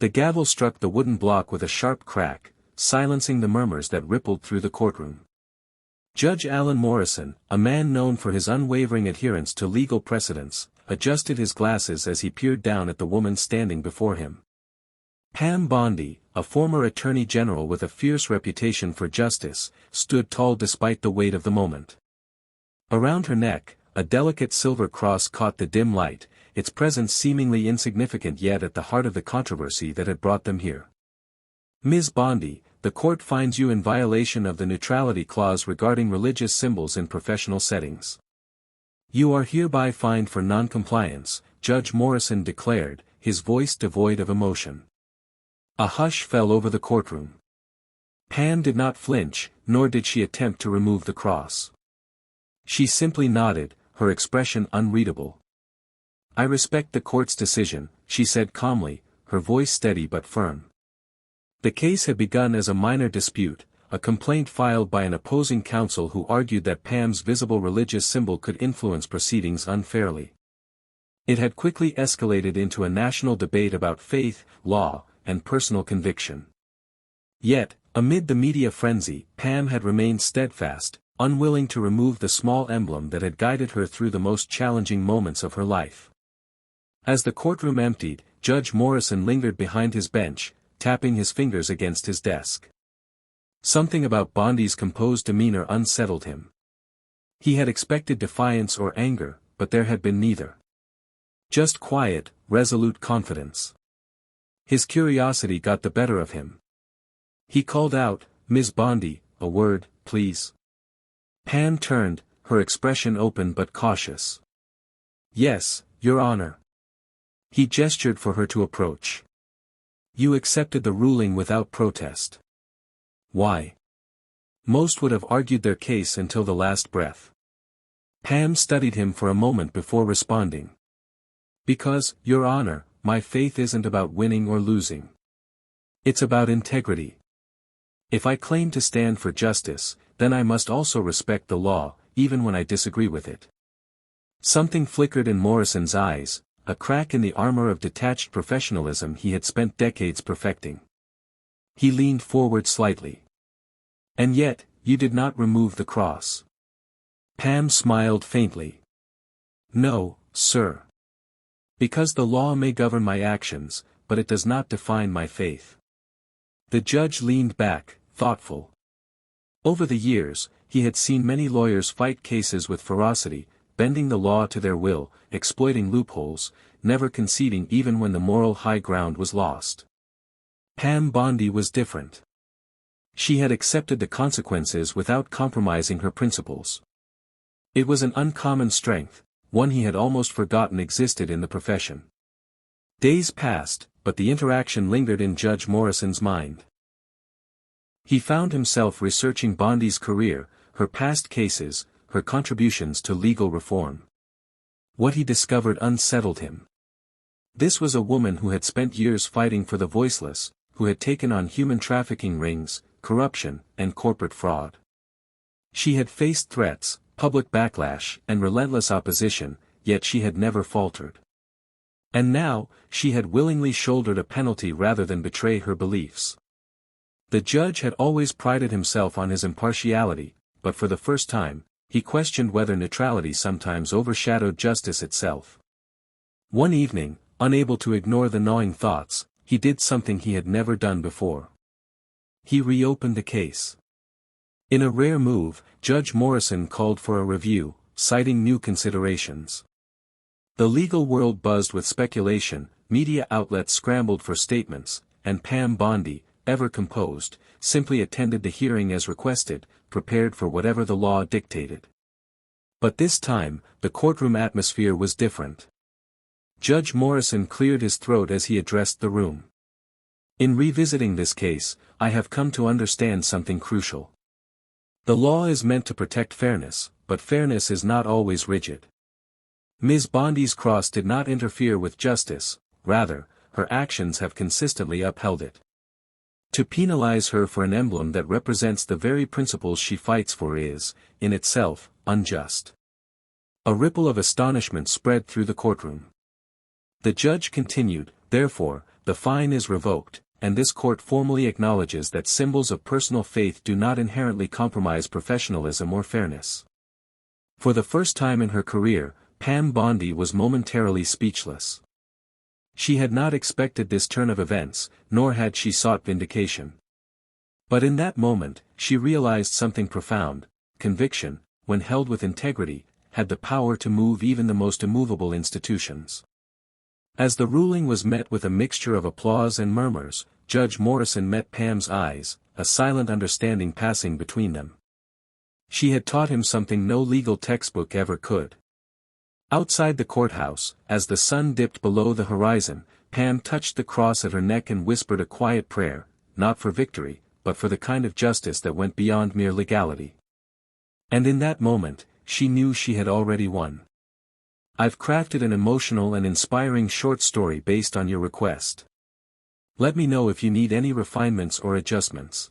The gavel struck the wooden block with a sharp crack, silencing the murmurs that rippled through the courtroom. Judge Alan Morrison, a man known for his unwavering adherence to legal precedents, adjusted his glasses as he peered down at the woman standing before him. Pam Bondi, a former attorney general with a fierce reputation for justice, stood tall despite the weight of the moment. Around her neck, a delicate silver cross caught the dim light, its presence seemingly insignificant yet at the heart of the controversy that had brought them here. Ms. Bondi, the court finds you in violation of the neutrality clause regarding religious symbols in professional settings. You are hereby fined for non-compliance, Judge Morrison declared, his voice devoid of emotion. A hush fell over the courtroom. Pam did not flinch, nor did she attempt to remove the cross. She simply nodded, her expression unreadable. I respect the court's decision, she said calmly, her voice steady but firm. The case had begun as a minor dispute, a complaint filed by an opposing counsel who argued that Pam's visible religious symbol could influence proceedings unfairly. It had quickly escalated into a national debate about faith, law, and personal conviction. Yet, amid the media frenzy, Pam had remained steadfast, unwilling to remove the small emblem that had guided her through the most challenging moments of her life. As the courtroom emptied, Judge Morrison lingered behind his bench, tapping his fingers against his desk. Something about Bondi's composed demeanor unsettled him. He had expected defiance or anger, but there had been neither. Just quiet, resolute confidence. His curiosity got the better of him. He called out, Ms. Bondi, a word, please. Pam turned, her expression open but cautious. Yes, Your Honor. He gestured for her to approach. You accepted the ruling without protest. Why? Most would have argued their case until the last breath. Pam studied him for a moment before responding. Because, Your Honor, my faith isn't about winning or losing. It's about integrity. If I claim to stand for justice, then I must also respect the law, even when I disagree with it. Something flickered in Morrison's eyes, a crack in the armor of detached professionalism he had spent decades perfecting. He leaned forward slightly. And yet, you did not remove the cross. Pam smiled faintly. No, sir. Because the law may govern my actions, but it does not define my faith. The judge leaned back, thoughtful. Over the years, he had seen many lawyers fight cases with ferocity, bending the law to their will, exploiting loopholes, never conceding even when the moral high ground was lost. Pam Bondi was different. She had accepted the consequences without compromising her principles. It was an uncommon strength, one he had almost forgotten existed in the profession. Days passed, but the interaction lingered in Judge Morrison's mind. He found himself researching Bondi's career, her past cases, her contributions to legal reform. What he discovered unsettled him. This was a woman who had spent years fighting for the voiceless, who had taken on human trafficking rings, corruption, and corporate fraud. She had faced threats, public backlash, and relentless opposition, yet she had never faltered. And now, she had willingly shouldered a penalty rather than betray her beliefs. The judge had always prided himself on his impartiality, but for the first time, he questioned whether neutrality sometimes overshadowed justice itself. One evening, unable to ignore the gnawing thoughts, he did something he had never done before. He reopened the case. In a rare move, Judge Morrison called for a review, citing new considerations. The legal world buzzed with speculation, media outlets scrambled for statements, and Pam Bondi, ever composed, simply attended the hearing as requested, prepared for whatever the law dictated. But this time, the courtroom atmosphere was different. Judge Morrison cleared his throat as he addressed the room. In revisiting this case, I have come to understand something crucial. The law is meant to protect fairness, but fairness is not always rigid. Ms. Bondi's cross did not interfere with justice, rather, her actions have consistently upheld it. To penalize her for an emblem that represents the very principles she fights for is, in itself, unjust. A ripple of astonishment spread through the courtroom. The judge continued, therefore, the fine is revoked, and this court formally acknowledges that symbols of personal faith do not inherently compromise professionalism or fairness. For the first time in her career, Pam Bondi was momentarily speechless. She had not expected this turn of events, nor had she sought vindication. But in that moment, she realized something profound: conviction, when held with integrity, had the power to move even the most immovable institutions. As the ruling was met with a mixture of applause and murmurs, Judge Morrison met Pam's eyes, a silent understanding passing between them. She had taught him something no legal textbook ever could. Outside the courthouse, as the sun dipped below the horizon, Pam touched the cross at her neck and whispered a quiet prayer, not for victory, but for the kind of justice that went beyond mere legality. And in that moment, she knew she had already won. "I've crafted an emotional and inspiring short story based on your request. Let me know if you need any refinements or adjustments."